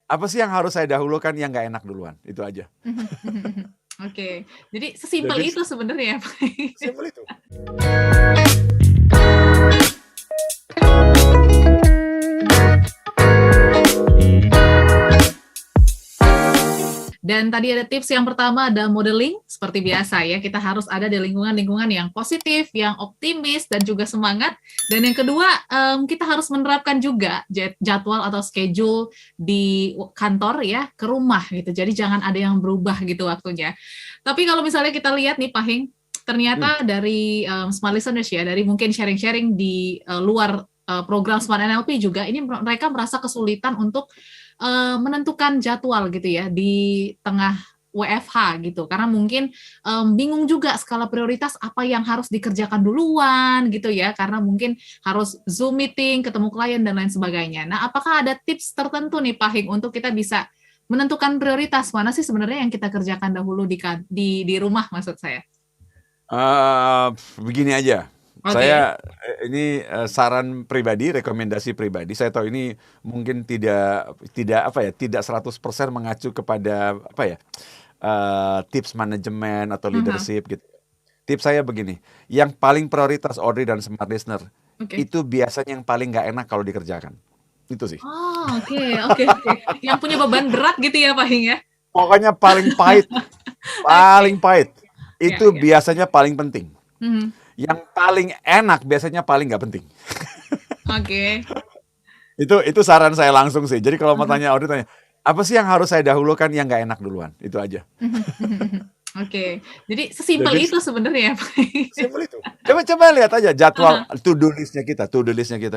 Apa sih yang harus saya dahulukan yang nggak enak duluan? Itu aja. Oke, jadi sesimpel Jadi itu sebenarnya ya, Pak. simpel itu. Dan tadi ada tips yang pertama ada modeling, seperti biasa ya, kita harus ada di lingkungan-lingkungan yang positif, yang optimis, dan juga semangat. Dan yang kedua, kita harus menerapkan juga jadwal atau schedule di kantor ya, ke rumah gitu. Jadi jangan ada yang berubah gitu waktunya. Tapi kalau misalnya kita lihat nih, Pak Hing, Hmm. ternyata dari Smart Listeners ya, dari mungkin sharing-sharing di luar program Smart NLP juga, ini mereka merasa kesulitan untuk menentukan jadwal gitu ya di tengah WFH gitu karena mungkin bingung juga skala prioritas apa yang harus dikerjakan duluan gitu ya karena mungkin harus Zoom meeting, ketemu klien dan lain sebagainya. Nah, apakah ada tips tertentu nih Pak Hing untuk kita bisa menentukan prioritas mana sih sebenarnya yang kita kerjakan dahulu di rumah maksud saya? Eh, Begini aja. Oke. Ini saran pribadi, rekomendasi pribadi. Saya tahu ini mungkin tidak tidak apa ya, tidak 100% mengacu kepada apa ya, tips manajemen atau Aha. leadership gitu. Tips saya begini, yang paling prioritas Audrey dan Smart Listener, Oke. itu biasanya yang paling nggak enak kalau dikerjakan. Itu sih. Oh, oke, oke, oke. Yang punya beban berat gitu ya, Pak Hing ya? Pokoknya paling pahit, Oke. paling pahit. Ya, Itu ya. biasanya paling penting. Mhm. Yang paling enak biasanya paling nggak penting. Oke. Itu saran saya langsung sih. Jadi kalau mau Aha. tanya Audrey tanya, apa sih yang harus saya dahulukan yang nggak enak duluan? Itu aja. Mhm, mhm, mhm. Oke. Jadi sesimpel Jadi itu sebenarnya ya, Pak. simpel itu. Coba-coba lihat aja jadwal Aha. to do listnya kita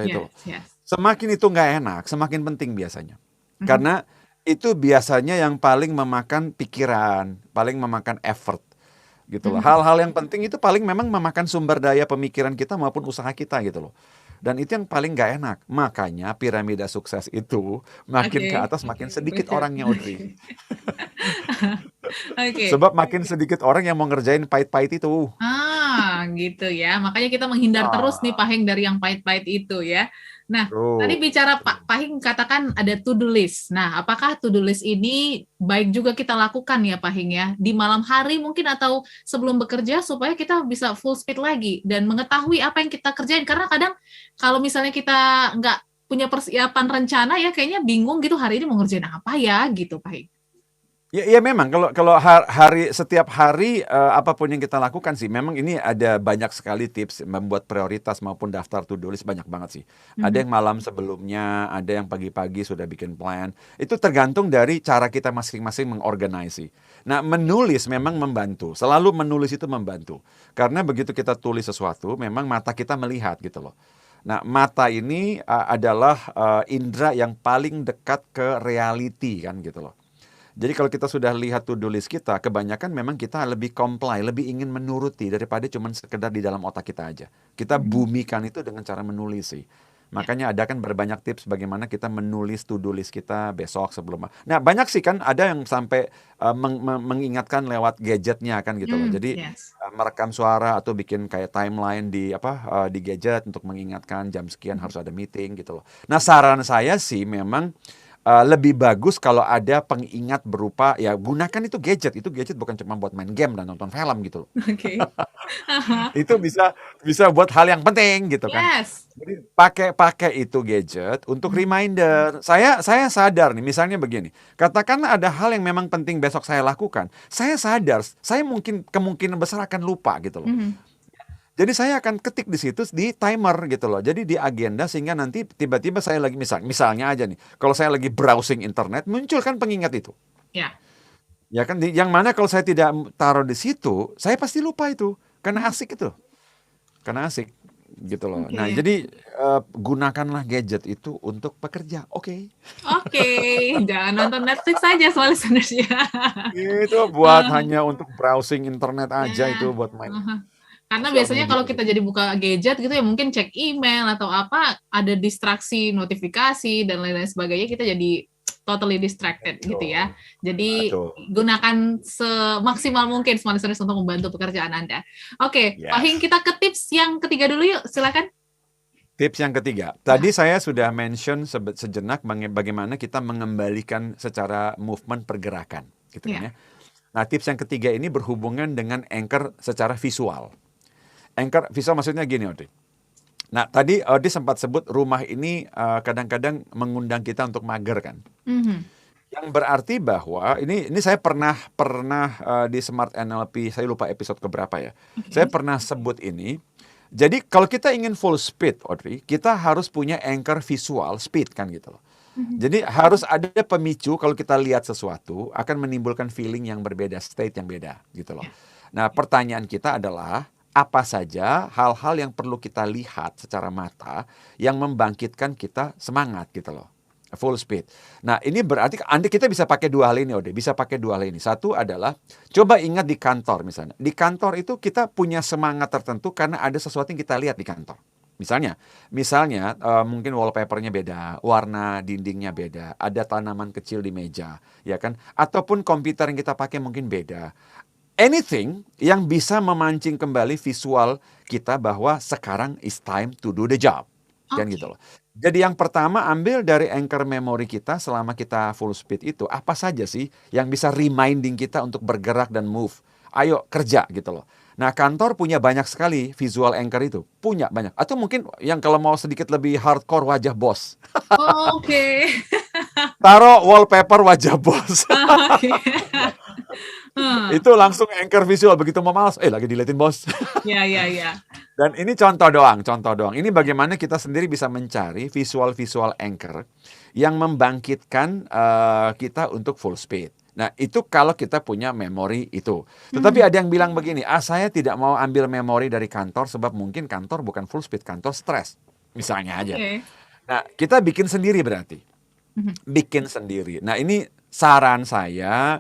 itu. Yes, yes. Semakin itu nggak enak, semakin penting biasanya. Mhm. Karena itu biasanya yang paling memakan pikiran, paling memakan effort gitu loh. Mhm. Hal-hal yang penting itu paling memang memakan sumber daya pemikiran kita maupun usaha kita gitu loh. Dan itu yang paling nggak enak. Makanya piramida sukses itu makin ke Oke. atas makin sedikit Richard. orangnya, Audrey. Oke. Oke. Sebab makin sedikit orang yang mau ngerjain pahit-pahit itu. Gitu ya. Makanya kita menghindar terus nih Ah, Pahing dari yang pahit-pahit itu ya. Nah, tadi tuh. bicara Pak Pahing katakan ada to-do list. Nah, apakah to-do list ini baik juga kita lakukan ya Pahing ya di malam hari mungkin atau sebelum bekerja supaya kita bisa full speed lagi dan mengetahui apa yang kita kerjain karena kadang kalau misalnya kita nggak punya persiapan rencana ya kayaknya bingung gitu hari ini mau ngerjain apa ya gitu Pahing. Ya, ya memang kalau setiap hari apapun yang kita lakukan sih, memang ini ada banyak sekali tips membuat prioritas maupun daftar to do list banyak banget sih. Ada Mhm. yang malam sebelumnya, ada yang pagi-pagi sudah bikin plan. Itu tergantung dari cara kita masing-masing mengorganisasi. Nah, menulis memang membantu. Selalu menulis itu membantu. Karena begitu kita tulis sesuatu, memang mata kita melihat gitu loh. Nah, mata ini adalah indera yang paling dekat ke reality kan gitu loh. Jadi kalau kita sudah lihat to-do list kita, kebanyakan memang kita lebih comply, lebih ingin menuruti daripada cuma sekedar di dalam otak kita aja. Kita Mhm. bumikan itu dengan cara menulis sih. Ya. Makanya ada kan berbanyak tips bagaimana kita menulis to-do list kita besok sebelum. Nah, banyak sih kan ada yang sampai mengingatkan lewat gadgetnya kan gitu loh. Jadi Yes. merekam suara atau bikin kayak timeline di di gadget untuk mengingatkan jam sekian Mhm. harus ada meeting gitu loh. Nah, saran saya sih memang lebih bagus kalau ada pengingat berupa ya gunakan itu gadget bukan cuma buat main game dan nonton film gitu loh. Oke. Aha. Itu bisa bisa buat hal yang penting gitu kan. Yes. Jadi pakai pakai itu gadget untuk Mhm. reminder. Saya sadar nih misalnya begini. Katakanlah ada hal yang memang penting besok saya lakukan. Saya sadar saya mungkin kemungkinan besar akan lupa gitu loh. Mhm. Jadi saya akan ketik di situ di timer gitu loh. Jadi di agenda sehingga nanti tiba-tiba saya lagi misalnya aja nih, kalau saya lagi browsing internet muncul kan pengingat itu. Ya. Ya kan yang mana kalau saya tidak taruh di situ, saya pasti lupa itu. Karena Mhm. asik itu. Karena asik gitu loh. Nah, Oke. jadi gunakanlah gadget itu untuk bekerja. Oke. Oke, jangan nonton Netflix saja soalnya sebenarnya. Itu buat hanya untuk browsing internet aja Ya, itu buat main heeh. Karena sosial biasanya media kalau kita gitu. jadi buka gadget gitu ya mungkin cek email atau apa, ada distraksi notifikasi dan lain-lain sebagainya, kita jadi totally distracted gitu ya. Betul. Jadi Betul. gunakan semaksimal mungkin smart listeners untuk membantu pekerjaan Anda. Oke, Pak Hing, Yes. kita ke tips yang ketiga dulu yuk, silakan. Tips yang ketiga, tadi saya sudah mention sejenak bagaimana kita mengembalikan secara movement pergerakan, gitu kan Ya. ya. Nah, tips yang ketiga ini berhubungan dengan anchor secara visual. Anchor visual maksudnya gini, Audrey. Nah, tadi Audrey sempat sebut rumah ini kadang-kadang mengundang kita untuk mager kan. Mhm. Yang berarti bahwa ini saya pernah di Smart NLP, saya lupa episode keberapa ya. Saya Oke. pernah sebut ini. Jadi kalau kita ingin full speed, Audrey, kita harus punya anchor visual speed kan gitu loh. Mhm. Jadi harus ada pemicu kalau kita lihat sesuatu akan menimbulkan feeling yang berbeda, state yang beda gitu loh. Ya. Nah, pertanyaan kita adalah apa saja hal-hal yang perlu kita lihat secara mata yang membangkitkan kita semangat gitu loh. Full speed. Nah, ini berarti kita bisa pakai dua hal ini, Ode. Bisa pakai dua hal ini. Satu adalah, coba ingat di kantor misalnya. Di kantor itu kita punya semangat tertentu karena ada sesuatu yang kita lihat di kantor. Misalnya mungkin wallpapernya beda, warna dindingnya beda, ada tanaman kecil di meja, ya kan? Ataupun komputer yang kita pakai mungkin beda. Anything yang bisa memancing kembali visual kita bahwa sekarang is time to do the job. Kan Oke. gitu loh. Jadi yang pertama ambil dari anchor memori kita selama kita full speed itu. Apa saja sih yang bisa reminding kita untuk bergerak dan move. Ayo kerja gitu loh. Nah, kantor punya banyak sekali visual anchor itu. Punya banyak. Atau mungkin yang kalau mau sedikit lebih hardcore wajah bos. Oke. Taruh wallpaper wajah bos. Oke. Heeh. Itu langsung anchor visual. Begitu mau malas, lagi diliatin bos. Ya, ya, ya. Dan ini contoh doang. Ini bagaimana kita sendiri bisa mencari visual-visual anchor yang membangkitkan kita untuk full speed. Nah, itu kalau kita punya memori itu. Tetapi ada yang bilang begini, saya tidak mau ambil memori dari kantor sebab mungkin kantor bukan full speed, kantor stres. Misalnya aja. Oke. Nah, kita bikin sendiri berarti. Mhm. Bikin sendiri. Nah, ini saran saya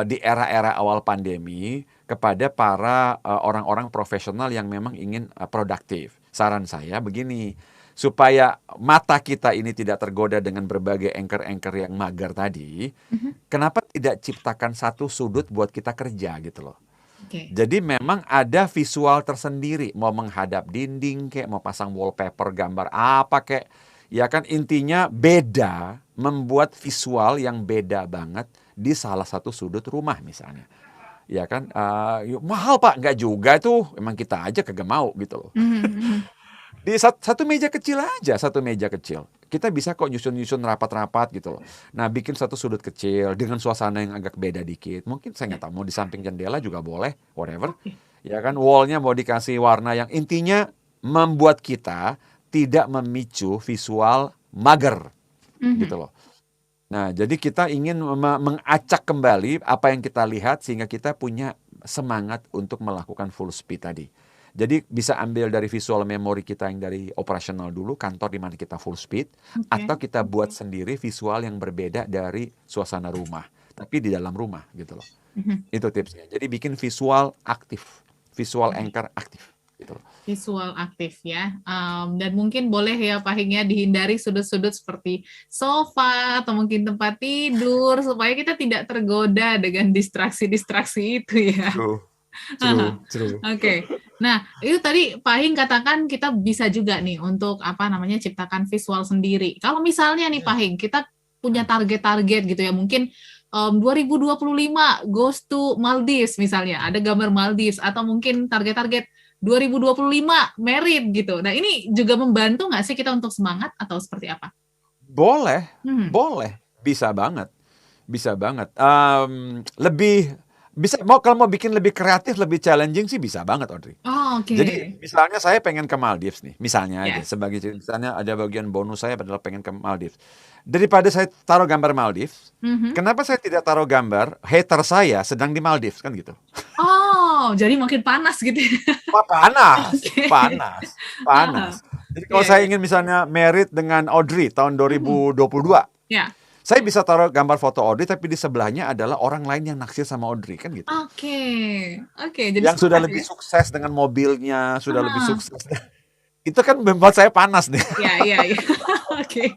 di era-era awal pandemi kepada para orang-orang profesional yang memang ingin produktif. Saran saya begini, supaya mata kita ini tidak tergoda dengan berbagai anchor-anchor yang mager tadi, Mhm. kenapa tidak ciptakan satu sudut buat kita kerja gitu loh. Oke. Jadi memang ada visual tersendiri, mau menghadap dinding kayak mau pasang wallpaper gambar apa kayak, ya kan intinya beda, membuat visual yang beda banget di salah satu sudut rumah misalnya. Ya kan, mahal Pak, nggak juga tuh, emang kita aja kagak mau gitu loh. Mhm, mhm. Di satu meja kecil aja, satu meja kecil. Kita bisa kok nyusun-nyusun rapat-rapat gitu loh. Nah, bikin satu sudut kecil dengan suasana yang agak beda dikit. Mungkin saya nggak tahu, mau di samping jendela juga boleh, whatever. Oke. Ya kan, wallnya mau dikasih warna yang intinya membuat kita tidak memicu visual mager Mhm. gitu loh. Nah, jadi kita ingin mengacak kembali apa yang kita lihat sehingga kita punya semangat untuk melakukan full speed tadi. Jadi bisa ambil dari visual memory kita yang dari operasional dulu, kantor di mana kita full speed, Oke. atau kita buat sendiri visual yang berbeda dari suasana rumah, tapi di dalam rumah gitu loh. Mhm. Itu tipsnya. Jadi bikin visual aktif, visual Oke. anchor aktif gitu loh. Visual aktif ya. Dan mungkin boleh ya Pak Hing ya dihindari sudut-sudut seperti sofa atau mungkin tempat tidur supaya kita tidak tergoda dengan distraksi-distraksi itu ya. True. Oke. Nah, itu tadi Pak Hing katakan kita bisa juga nih untuk apa namanya ciptakan visual sendiri. Kalau misalnya nih Pak Hing, kita punya target-target gitu ya, mungkin 2025 goes to Maldives misalnya, ada gambar Maldives atau mungkin target-target 2025 married gitu. Nah, ini juga membantu nggak sih kita untuk semangat atau seperti apa? Boleh, Hmm. boleh, bisa banget. Kalau mau bikin lebih kreatif, lebih challenging sih bisa banget, Audrey. Oh, oke. Jadi misalnya saya pengen ke Maldives nih, misalnya aja Yes. sebagai misalnya ada bagian bonus saya adalah pengen ke Maldives. Daripada saya taruh gambar Maldives, Mhm. kenapa saya tidak taruh gambar hater saya sedang di Maldives kan gitu? Oh, jadi makin panas gitu ya. Wah, panas. Oke. Jadi kalau Iya, saya iya. ingin misalnya married dengan Audrey tahun 2022, Ya. saya bisa taruh gambar foto Audrey tapi di sebelahnya adalah orang lain yang naksir sama Audrey kan gitu. Oke. Oke, jadi Yang sudah semangat lebih ya. sukses dengan mobilnya, sudah lebih Ah. sukses. Itu kan membuat saya panas nih. Ya, iya, iya. Oke.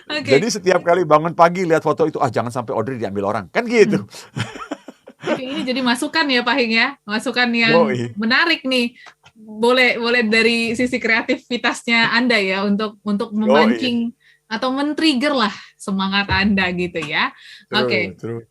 Oke. Jadi setiap kali bangun pagi lihat foto itu, jangan sampai Audrey diambil orang. Kan gitu. Oke, ini jadi masukan ya Pak Hing ya. Masukan yang Yoi. menarik nih. boleh dari sisi kreativitasnya Anda ya untuk memancing atau men-trigger lah semangat Anda gitu ya. Oke. True.